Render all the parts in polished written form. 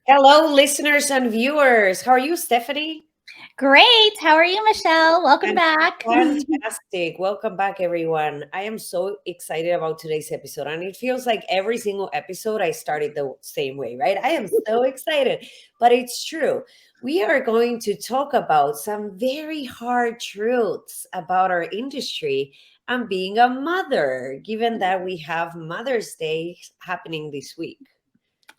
Hello, listeners and viewers. How are you, Stephanie? Great. How are you, Michelle? Welcome And back. fantastic. Welcome back, everyone. I am so excited about today's episode. And it feels like every single episode I started the same way, right? I am so excited. But it's true. We are going to talk about some very hard truths about our industry and being a mother, given that we have Mother's Day happening this week.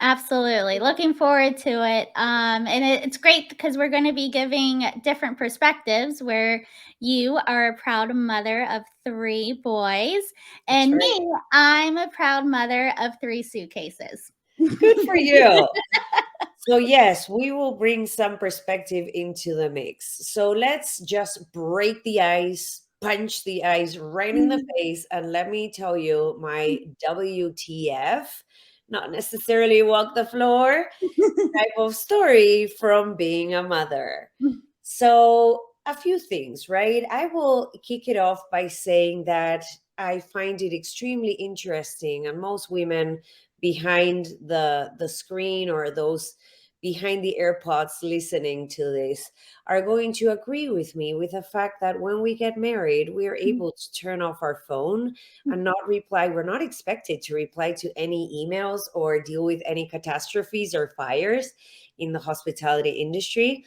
Absolutely. Looking forward to it. It's great because we're going to be giving different perspectives where you are a proud mother of 3 boys, That's and right. me, I'm a proud mother of 3 suitcases. Good for you. So, yes, we will bring some perspective into the mix. So, let's just break the ice, punch the ice right in the face, and let me tell you my WTF, not necessarily walk the floor type of story from being a mother. So, a few things, right? I will kick it off by saying that I find it extremely interesting, and most women behind the screen or those behind the AirPods listening to this are going to agree with me with the fact that when we get married, we are able to turn off our phone and not reply. We're not expected to reply to any emails or deal with any catastrophes or fires in the hospitality industry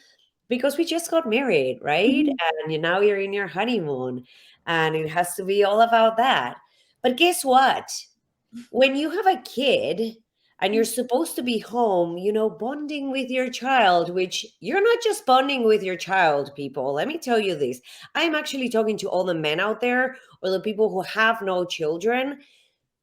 because we just got married, right? And now you're in your honeymoon and it has to be all about that. But guess what? When you have a kid and you're supposed to be home, bonding with your child, which you're not just bonding with your child, people. Let me tell you this. I'm actually talking to all the men out there or the people who have no children.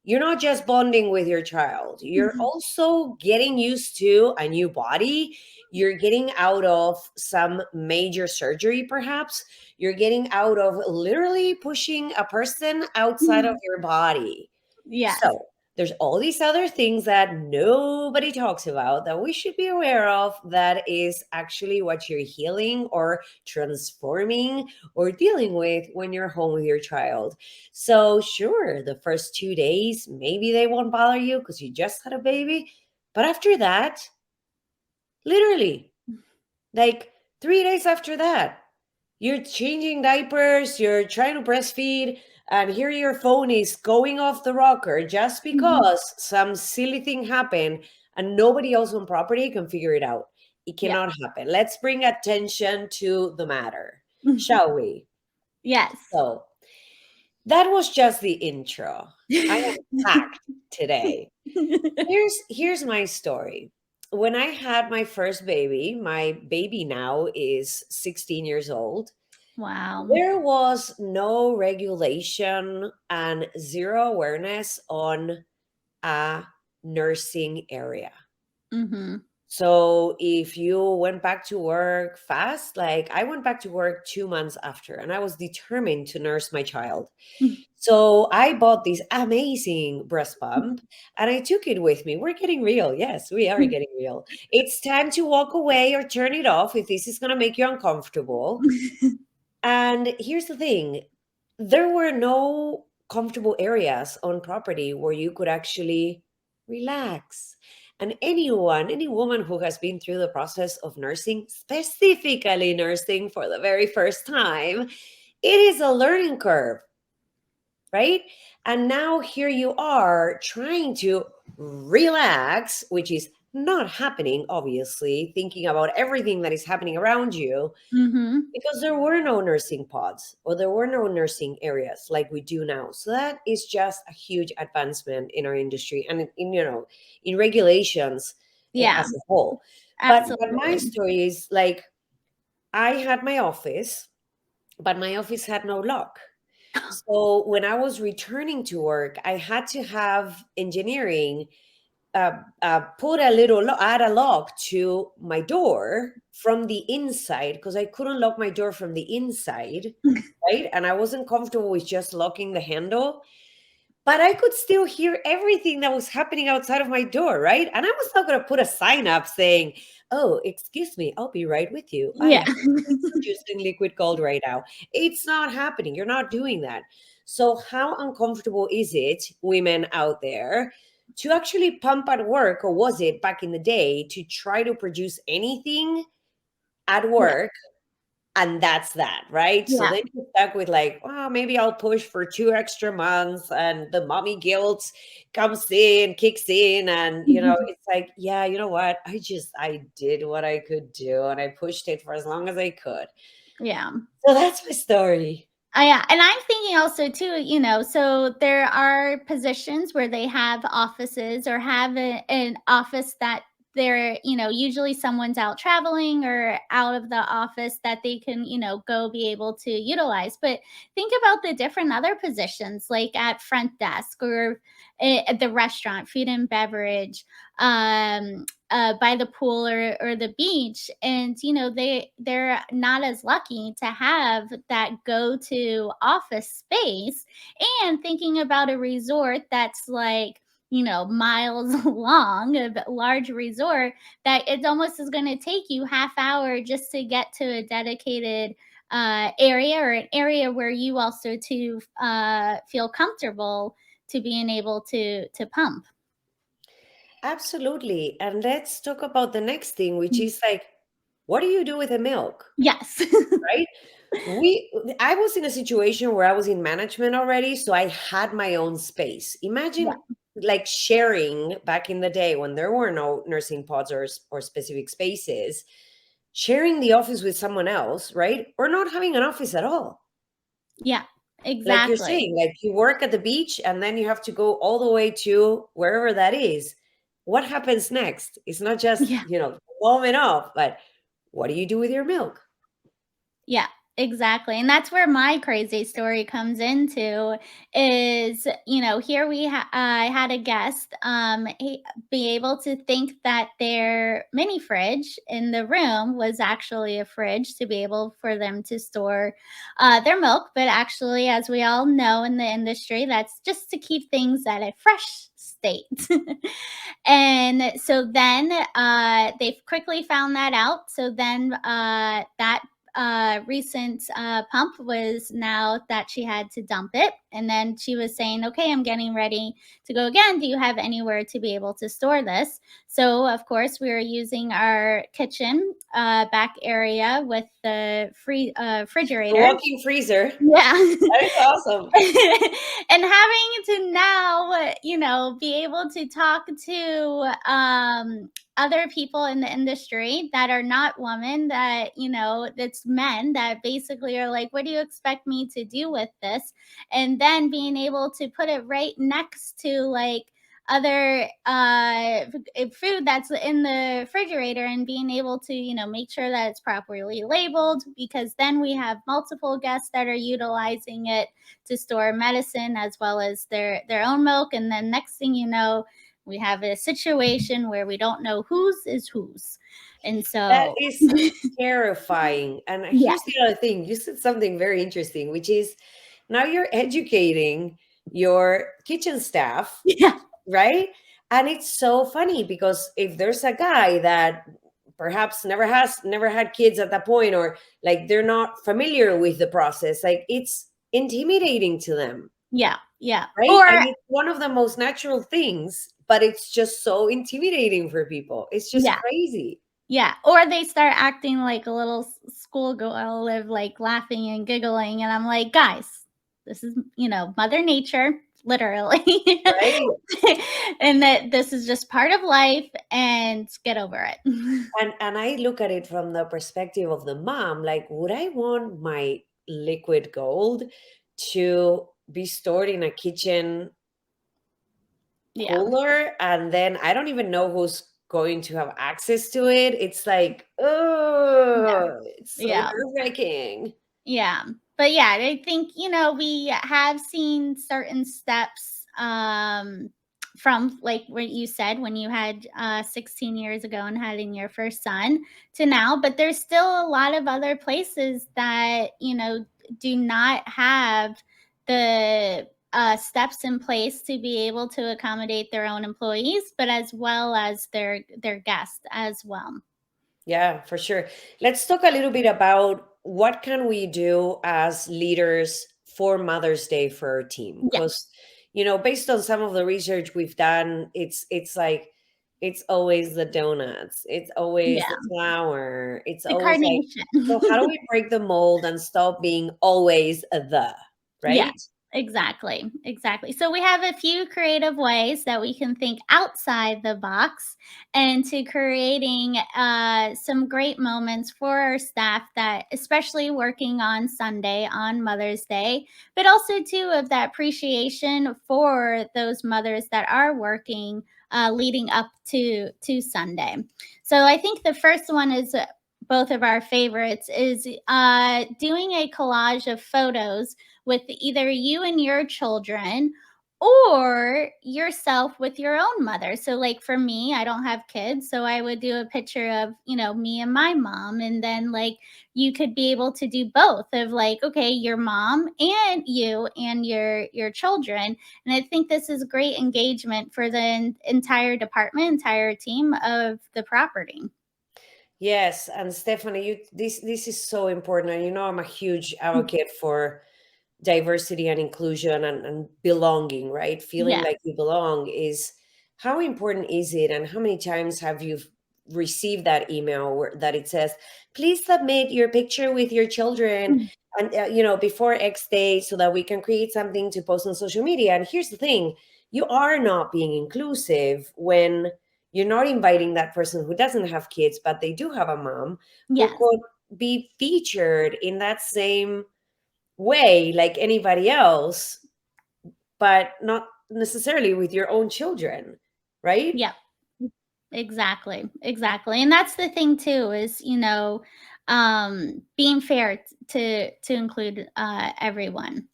You're not just bonding with your child, you're also getting used to a new body. You're getting out of some major surgery, perhaps. You're getting out of literally pushing a person outside of your body. Yes. So, there's all these other things that nobody talks about that we should be aware of that is actually what you're healing or transforming or dealing with when you're home with your child. So, sure, the first 2 days, maybe they won't bother you because you just had a baby. But after that, literally, like 3 days after that, you're changing diapers, you're trying to breastfeed, and here your phone is going off the rocker just because some silly thing happened and nobody else on property can figure it out. It Yeah. cannot happen. Let's bring attention to the matter, shall we? Yes. So, that was just the intro. I am packed today. Here's my story. When I had my first baby, my baby now is 16 years old. Wow. There was no regulation and zero awareness on a nursing area. Mm-hmm. So if you went back to work fast, like I went back to work 2 months after, and I was determined to nurse my child. So I bought this amazing breast pump and I took it with me. We're getting real. Yes, we are getting real. It's time to walk away or turn it off if this is going to make you uncomfortable. And here's the thing, there were no comfortable areas on property where you could actually relax. And anyone, any woman who has been through the process of nursing, specifically nursing for the very first time, it is a learning curve, right? And now here you are trying to relax, which is not happening, obviously, thinking about everything that is happening around you Mm-hmm. because there were no nursing pods or there were no nursing areas like we do now. So that is just a huge advancement in our industry and in regulations Yeah. as a whole. But my Absolutely. story is like I had my office, but my office had no lock. So when I was returning to work, I had to have engineering put a little add a lock to my door from the inside because I couldn't lock my door from the inside, right? And I wasn't comfortable with just locking the handle, but I could still hear everything that was happening outside of my door, right? And I was not going to put a sign up saying, "Oh, excuse me, I'll be right with you. I Yeah. am producing liquid gold right now." It's not happening. You're not doing that. So, how uncomfortable is it, women out there, to actually pump at work, or was it back in the day, to try to produce anything at Yeah. work, and that's that, right? So Yeah. then you're stuck with like, well, maybe I'll push for 2 extra months, and the mommy guilt comes in, kicks in, and it's like, yeah, you know what? I did what I could do, and I pushed it for as long as I could. Yeah. So that's my story. Yeah, and I'm thinking also too, so there are positions where they have offices or have an office that they're, usually someone's out traveling or out of the office that they can, go be able to utilize. But think about the different other positions, like at front desk or at the restaurant, food and beverage, by the pool or the beach, and they're not as lucky to have that go to office space. And thinking about a resort that's like miles long, a large resort, that it almost is going to take you half hour just to get to a dedicated area, or an area where you also to feel comfortable to being able to pump. Absolutely. And let's talk about the next thing, which is like, what do you do with the milk? Yes. Right? I was in a situation where I was in management already, so I had my own space. Yeah. Imagine like sharing back in the day when there were no nursing pods or specific spaces, sharing the office with someone else, right? Or not having an office at all. Yeah, Like you're exactly. saying, like you work at the beach and then you have to go all the way to wherever that is. What happens next? It's not just, Yeah. warming up, but what do you do with your milk? Yeah, exactly. And that's where my crazy story comes into is, here I had a guest be able to think that their mini fridge in the room was actually a fridge to be able for them to store their milk. But actually, as we all know in the industry, that's just to keep things at a fresh state. And so then they quickly found that out. So then that recent pump was now that she had to dump it. And then she was saying, okay, I'm getting ready to go again. Do you have anywhere to be able to store this? So, of course, we were using our kitchen back area with the The refrigerator. walking freezer. Yeah. That is awesome. And having to now, be able to talk to other people in the industry that are not women, that that's men, that basically are like, what do you expect me to do with this? And then being able to put it right next to like other food that's in the refrigerator, and being able to make sure that it's properly labeled, because then we have multiple guests that are utilizing it to store medicine as well as their own milk. And then next thing you know, we have a situation where we don't know whose is whose. And That so is terrifying. And yeah. here's the other thing. You said something very interesting, which is now you're educating your kitchen staff, Yeah. right? And it's so funny because if there's a guy that perhaps never had kids at that point, or like they're not familiar with the process, like it's intimidating to them, Yeah. Yeah. right? Or And it's one of the most natural things, but it's just so intimidating for people. It's just yeah. crazy. Yeah, or they start acting like a little schoolgirl, of like laughing and giggling, and I'm like, guys, this is Mother Nature, literally, Right. and that this is just part of life, and get over it. And I look at it from the perspective of the mom, like, would I want my liquid gold to be stored in a kitchen Yeah, cooler, and then I don't even know who's going to have access to it? It's like, yeah, oh, it's so yeah. nerve-wracking. Yeah. But yeah, I think, we have seen certain steps from like what you said when you had 16 years ago and having your first son to now, but there's still a lot of other places that, do not have the steps in place to be able to accommodate their own employees, but as well as their guests as well. Yeah, for sure. Let's talk a little bit about what can we do as leaders for Mother's Day for our team. Yeah, Because, based on some of the research we've done, it's like it's always the donuts, it's always the yeah, flour, it's the always like, carnation. so how do we break the mold and stop being always the, Yeah, right? exactly, exactly. So we have a few creative ways that we can think outside the box and to creating some great moments for our staff that, especially working on Sunday on Mother's Day, but also too of that appreciation for those mothers that are working leading up to Sunday. So I think the first one is. Both of our favorites is doing a collage of photos with either you and your children or yourself with your own mother. So like for me, I don't have kids, so I would do a picture of, me and my mom, and then like you could be able to do both of like, okay, your mom and you and your children. And I think this is great engagement for the entire department, entire team of the property. Yes, and Stephanie, this is so important. And I'm a huge advocate for diversity and inclusion and belonging, right? Feeling Yeah. like you belong is how important is it? And how many times have you received that email where that it says, please submit your picture with your children and before X day so that we can create something to post on social media. And here's the thing, you are not being inclusive when you're not inviting that person who doesn't have kids, but they do have a mom who Yes. could be featured in that same way like anybody else, but not necessarily with your own children, right? Yeah. Exactly, exactly. And that's the thing too is, being fair to include everyone.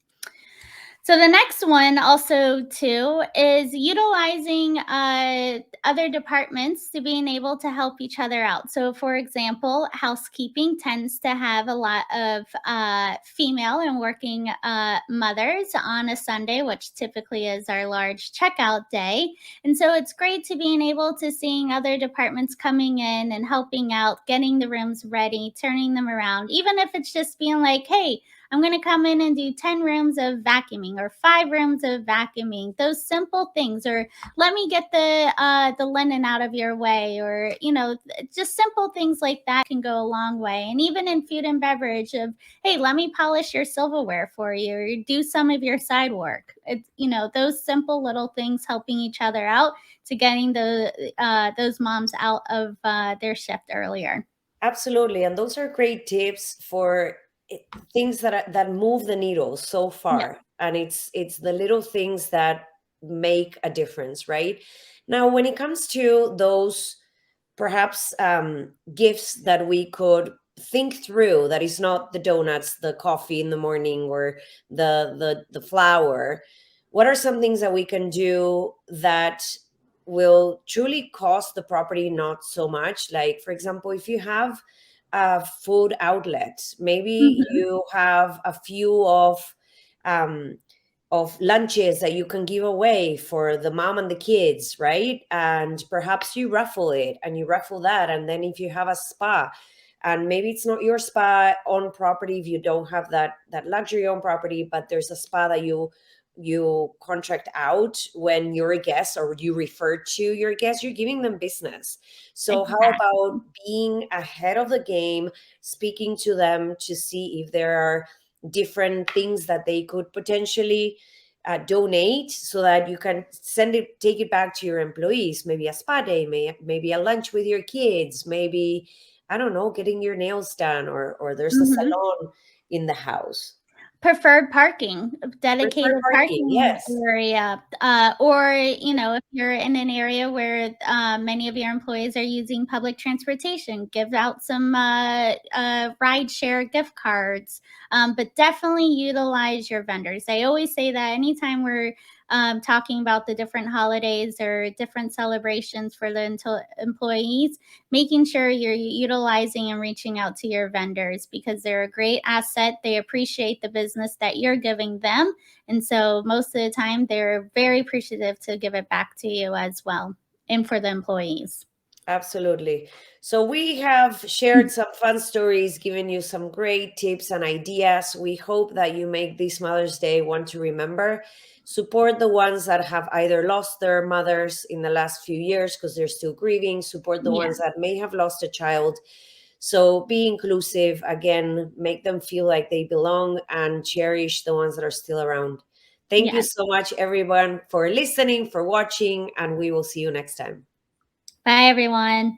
So the next one also too is utilizing other departments to being able to help each other out. So for example, housekeeping tends to have a lot of female and working mothers on a Sunday, which typically is our large checkout day. And so it's great to being able to seeing other departments coming in and helping out, getting the rooms ready, turning them around, even if it's just being like, hey, I'm going to come in and do 10 rooms of vacuuming or 5 rooms of vacuuming. Those simple things, or let me get the linen out of your way, or just simple things like that can go a long way. And even in food and beverage, of hey, let me polish your silverware for you, or do some of your side work. It's those simple little things helping each other out to getting those moms out of their shift earlier. Absolutely, and those are great tips for things that move the needle so Yeah. far, and it's the little things that make a difference, right? Now when it comes to those perhaps gifts that we could think through, that is not the donuts, the coffee in the morning, or the flour, what are some things that we can do that will truly cost the property not so much? Like for example, if you have a food outlet, maybe Mhm. you have a few um, of lunches that you can give away for the mom and the kids, right? And perhaps you raffle it and you raffle that. And then if you have a spa, and maybe it's not your spa on property, if you don't have that luxury on property, but there's a spa that you contract out when you're a guest or you refer to your guests, you're giving them business. So how Exactly. about being ahead of the game, speaking to them to see if there are different things that they could potentially donate so that you can take it back to your employees, maybe a spa day, maybe a lunch with your kids, maybe, I don't know, getting your nails done, or there's a Mhm. salon in the house. Preferred parking, Preferred dedicated parking, parking yes. area, or, if you're in an area where, many of your employees are using public transportation, give out some, ride share gift cards, but definitely utilize your vendors. I always say that anytime we're, talking about the different holidays or different celebrations for the employees, making sure you're utilizing and reaching out to your vendors because they're a great asset. They appreciate the business that you're giving them. And so most of the time, they're very appreciative to give it back to you as well and for the employees. Absolutely. So we have shared some fun stories, given you some great tips and ideas. We hope that you make this Mother's Day one to remember. Support the ones that have either lost their mothers in the last few years because they're still grieving. Support the Yeah. ones that may have lost a child. So be inclusive. Again, make them feel like they belong and cherish the ones that are still around. Thank you Yes. so much, everyone, for listening, for watching, and we will see you next time. Bye, everyone.